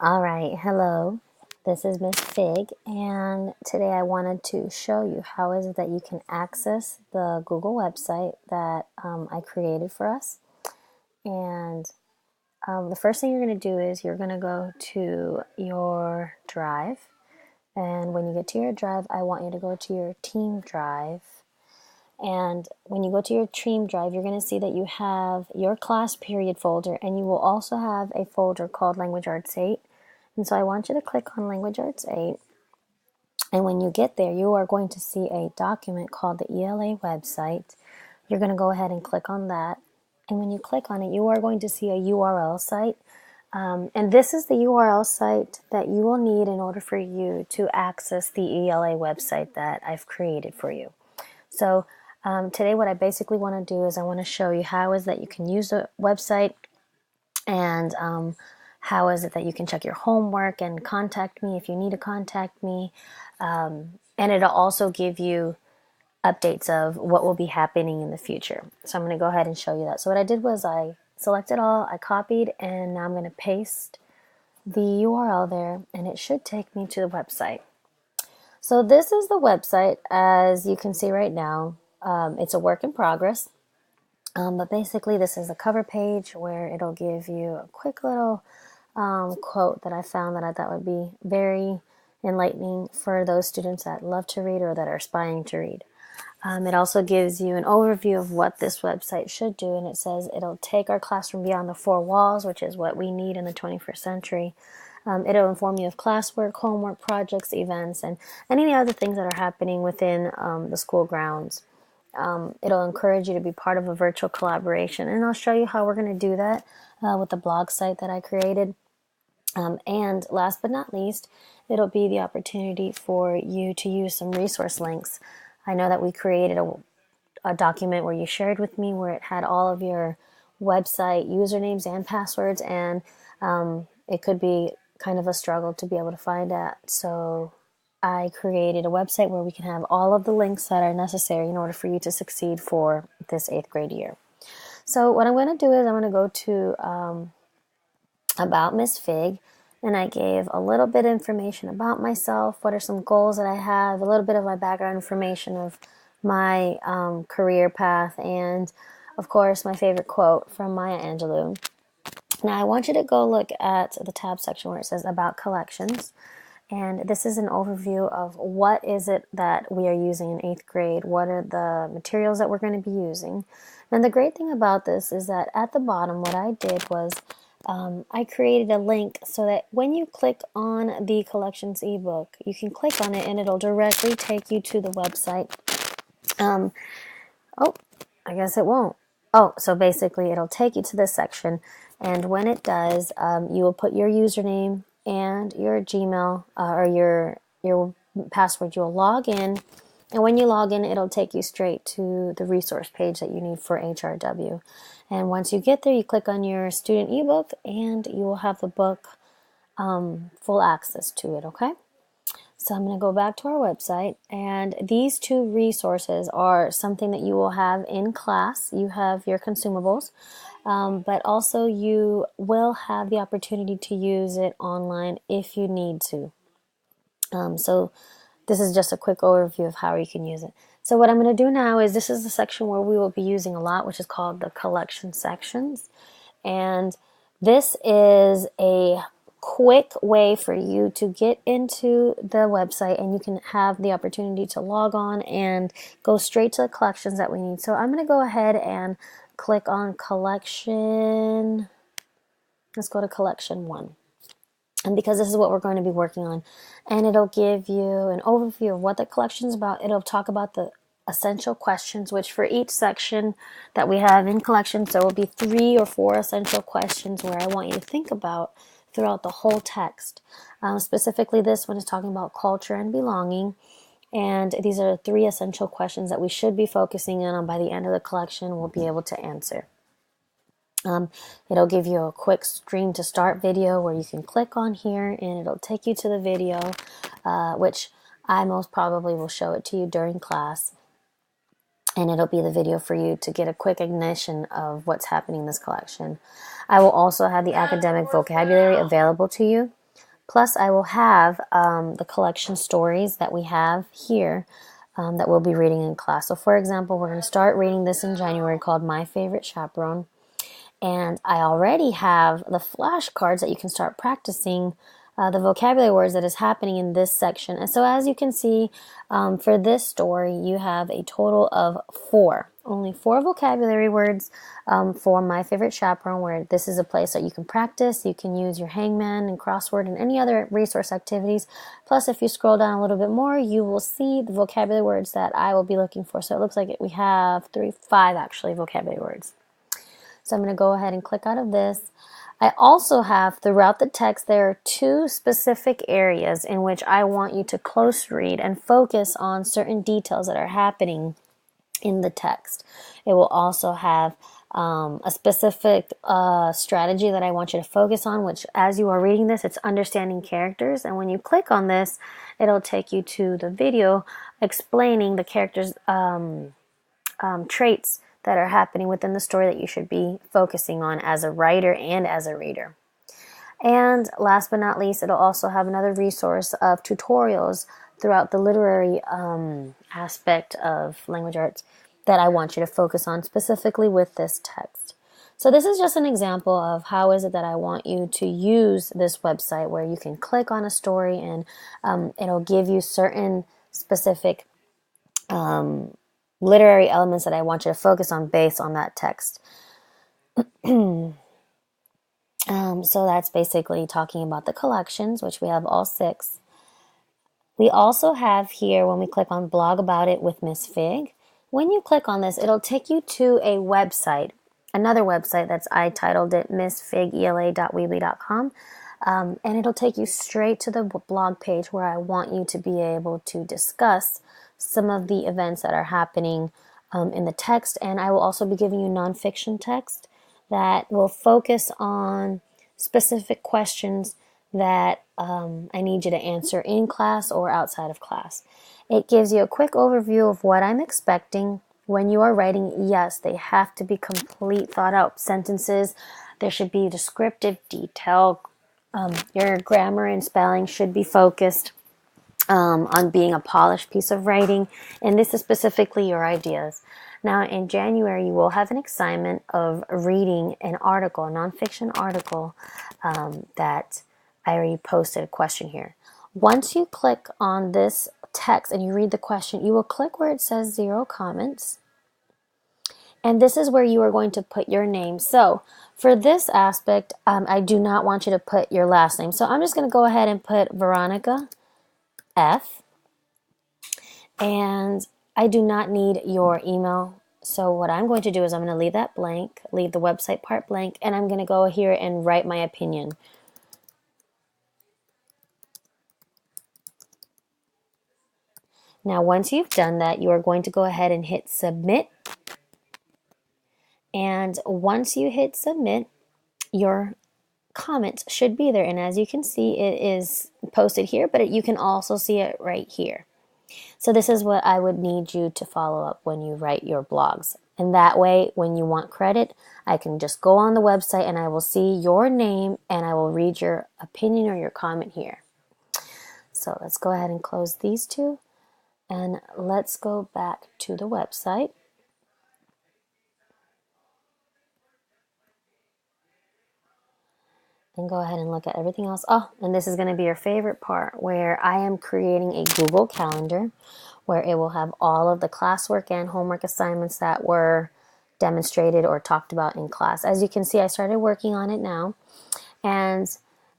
All right, hello. This is Miss Fig, and today I wanted to show you how is it that you can access the Google website that I created for us. And the first thing you're going to do is you're going to go to your drive, and when you get to your drive, I want you to go to your team drive. And when you go to your team drive, you're going to see that you have your class period folder, and you will also have a folder called Language Arts 8. And so I want you to click on Language Arts 8. And when you get there, you are going to see a document called the ELA website. You're going to go ahead and click on that. And when you click on it, you are going to see a URL site. And this is the URL site that you will need in order for you to access the ELA website that I've created for you. So today what I basically want to do is I want to show you how is that you can use the website, and how is it that you can check your homework and contact me if you need to contact me. And it'll also give you updates of what will be happening in the future. So I'm going to go ahead and show you that. So what I did was I selected all, I copied, and now I'm going to paste the URL there, and it should take me to the website. So this is the website, as you can see right now. It's a work in progress. But basically, this is the cover page where it'll give you a quick little quote that I found that I thought would be very enlightening for those students that love to read or that are aspiring to read. It also gives you an overview of what this website should do, and it says it'll take our classroom beyond the four walls, which is what we need in the 21st century. It'll inform you of classwork, homework, projects, events, and any other things that are happening within the school grounds. It'll encourage you to be part of a virtual collaboration, and I'll show you how we're going to do that with the blog site that I created. And last but not least, it'll be the opportunity for you to use some resource links. I know that we created a document where you shared with me where it had all of your website usernames and passwords, and it could be kind of a struggle to be able to find that. So I created a website where we can have all of the links that are necessary in order for you to succeed for this 8th grade year. So what I'm going to do is I'm going to go to About Miss Fig, and I gave a little bit of information about myself, what are some goals that I have, a little bit of my background information of my career path, and of course my favorite quote from Maya Angelou. Now I want you to go look at the tab section where it says About Collections. And this is an overview of what is it that we are using in 8th grade, what are the materials that we're going to be using. And the great thing about this is that at the bottom what I did was I created a link so that when you click on the collections ebook, you can click on it and it'll directly take you to the website. Oh, I guess it won't. Oh, so basically it'll take you to this section, and when it does, you will put your username and your Gmail or your password. You'll log in, and when you log in, it'll take you straight to the resource page that you need for HRW. And once you get there, you click on your student ebook, and you will have the book full access to it, okay? So I'm going to go back to our website, and these two resources are something that you will have in class. You have your consumables, but also you will have the opportunity to use it online if you need to. So this is just a quick overview of how you can use it. So what I'm going to do now is this is the section where we will be using a lot, which is called the collection sections. And this is a quick way for you to get into the website, and you can have the opportunity to log on and go straight to the collections that we need. So I'm going to go ahead and click on collection. Let's go to collection 1. And because this is what we're going to be working on, and it'll give you an overview of what the collection is about. It'll talk about the essential questions, which for each section that we have in collections, there will be 3 or 4 essential questions where I want you to think about throughout the whole text. Specifically, this one is talking about culture and belonging. And these are 3 essential questions that we should be focusing in on by the end of the collection. We'll be able to answer. It'll give you a quick stream to start video where you can click on here and it'll take you to the video, which I most probably will show it to you during class. And it'll be the video for you to get a quick ignition of what's happening in this collection. I will also have the academic vocabulary available to you. Plus, I will have the collection stories that we have here that we'll be reading in class. So, for example, we're going to start reading this in January called My Favorite Chaperone. And I already have the flashcards that you can start practicing the vocabulary words that is happening in this section. And so as you can see, for this story, you have a total of only four vocabulary words for My Favorite Chaperone, where this is a place that you can practice. You can use your hangman and crossword and any other resource activities. Plus, if you scroll down a little bit more, you will see the vocabulary words that I will be looking for. So it looks like we have five actually vocabulary words. So I'm going to go ahead and click out of this. I also have throughout the text, there are two specific areas in which I want you to close read and focus on certain details that are happening in the text. It will also have a specific strategy that I want you to focus on, which as you are reading this, it's understanding characters. And when you click on this, it'll take you to the video explaining the characters' traits that are happening within the story that you should be focusing on as a writer and as a reader. And last but not least, it'll also have another resource of tutorials throughout the literary aspect of language arts that I want you to focus on specifically with this text. So this is just an example of how is it that I want you to use this website, where you can click on a story and it'll give you certain specific literary elements that I want you to focus on based on that text. So that's basically talking about the collections, which we have all 6. We also have here, when we click on Blog About It with Miss Fig, when you click on this, it'll take you to a website, another website I titled it missfigela.weebly.com. And it'll take you straight to the blog page where I want you to be able to discuss some of the events that are happening in the text. And I will also be giving you nonfiction text that will focus on specific questions that I need you to answer in class or outside of class. It gives you a quick overview of what I'm expecting when you are writing. Yes, they have to be complete, thought out sentences. There should be descriptive detail. Your grammar and spelling should be focused on being a polished piece of writing, and this is specifically your ideas. Now in January, you will have an assignment of reading an article, a nonfiction article that I already posted a question here. Once you click on this text and you read the question, you will click where it says 0 comments. And this is where you are going to put your name. So for this aspect, I do not want you to put your last name. So I'm just going to go ahead and put Veronica F. And I do not need your email. So what I'm going to do is I'm going to leave that blank, leave the website part blank, and I'm going to go here and write my opinion. Now, once you've done that, you are going to go ahead and hit submit. And once you hit submit, your comments should be there. And as you can see, it is posted here, but you can also see it right here. So this is what I would need you to follow up when you write your blogs. And that way, when you want credit, I can just go on the website and I will see your name and I will read your opinion or your comment here. So let's go ahead and close these two. And let's go back to the website. And go ahead and look at everything else. Oh, and this is going to be your favorite part, where I am creating a Google Calendar where it will have all of the classwork and homework assignments that were demonstrated or talked about in class. As you can see, I started working on it now. And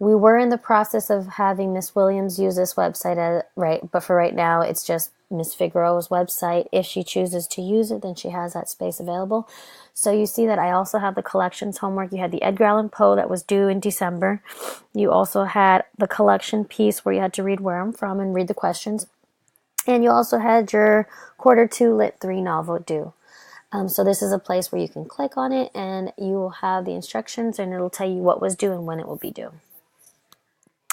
we were in the process of having Miss Williams use this website, but for right now, it's just Miss Figueroa's website. If she chooses to use it, then she has that space available. So you see that I also have the collections homework. You had the Edgar Allan Poe that was due in December. You also had the collection piece where you had to read Where I'm From and read the questions. And you also had your Quarter 2 Lit 3 novel due. So this is a place where you can click on it and you will have the instructions and it'll tell you what was due and when it will be due.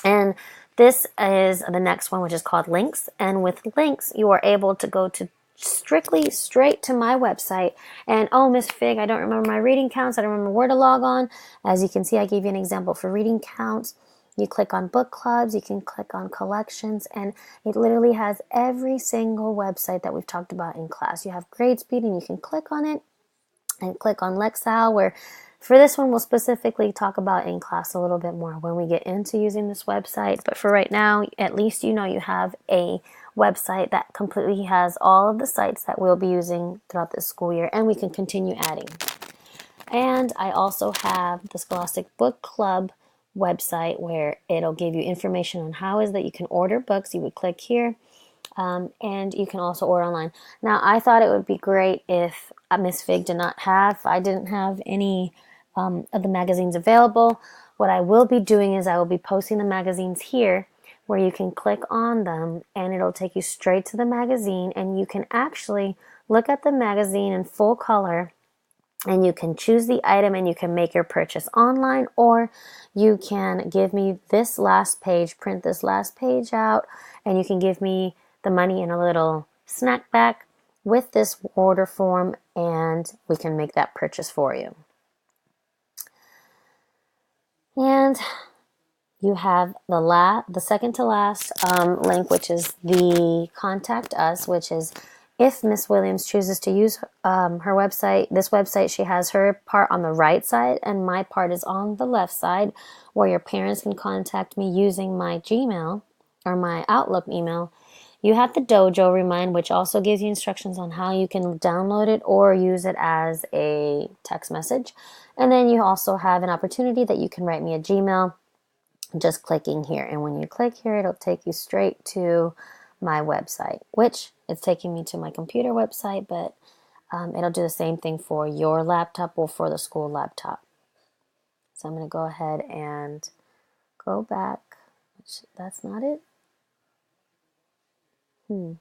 And this is the next one, which is called links. And with links, you are able to go to strictly straight to my website. And oh, Miss Fig, I don't remember my reading counts. I don't remember where to log on. As you can see, I gave you an example for reading counts. You click on book clubs, you can click on collections, and it literally has every single website that we've talked about in class. You have GradeSpeed, and you can click on it and click on Lexile, where for this one we'll specifically talk about in class a little bit more when we get into using this website. But for right now, at least you know you have a website that completely has all of the sites that we'll be using throughout this school year, and we can continue adding. And I also have the Scholastic Book Club website where it'll give you information on how is that you can order books. You would click here, and you can also order online. Now, I thought it would be great if Miss Fig I didn't have any of the magazines available. What I will be doing is I will be posting the magazines here where you can click on them and it'll take you straight to the magazine, and you can actually look at the magazine in full color, and you can choose the item and you can make your purchase online, or you can give me this last page, print this last page out, and you can give me the money in a little snack bag with this order form, and we can make that purchase for you. And you have the second to last link, which is the contact us, which is if Miss Williams chooses to use her website, this website, she has her part on the right side and my part is on the left side, where your parents can contact me using my Gmail or my Outlook email. You have the Dojo Remind, which also gives you instructions on how you can download it or use it as a text message. And then you also have an opportunity that you can write me a Gmail just clicking here. And when you click here, it'll take you straight to my website, which it's taking me to my computer website, but it'll do the same thing for your laptop or for the school laptop. So I'm going to go ahead and go back. That's not it. There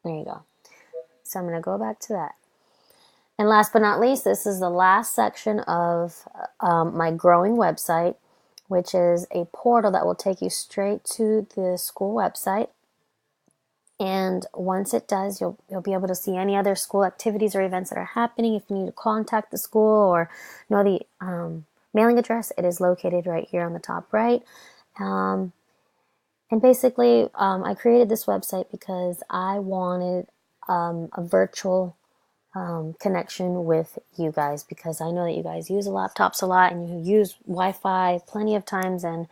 you go. So I'm going to go back to that. And last but not least, this is the last section of my growing website, which is a portal that will take you straight to the school website. And once it does, you'll be able to see any other school activities or events that are happening. If you need to contact the school or know the mailing address, it is located right here on the top right. And basically, I created this website because I wanted a virtual connection with you guys, because I know that you guys use laptops a lot and you use Wi-Fi plenty of times, and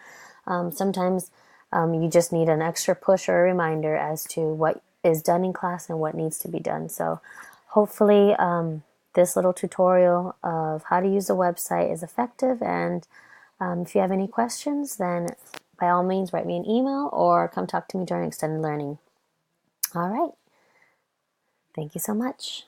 sometimes you just need an extra push or a reminder as to what is done in class and what needs to be done. So hopefully this little tutorial of how to use the website is effective, and if you have any questions, then by all means write me an email or come talk to me during extended learning. All right. Thank you so much.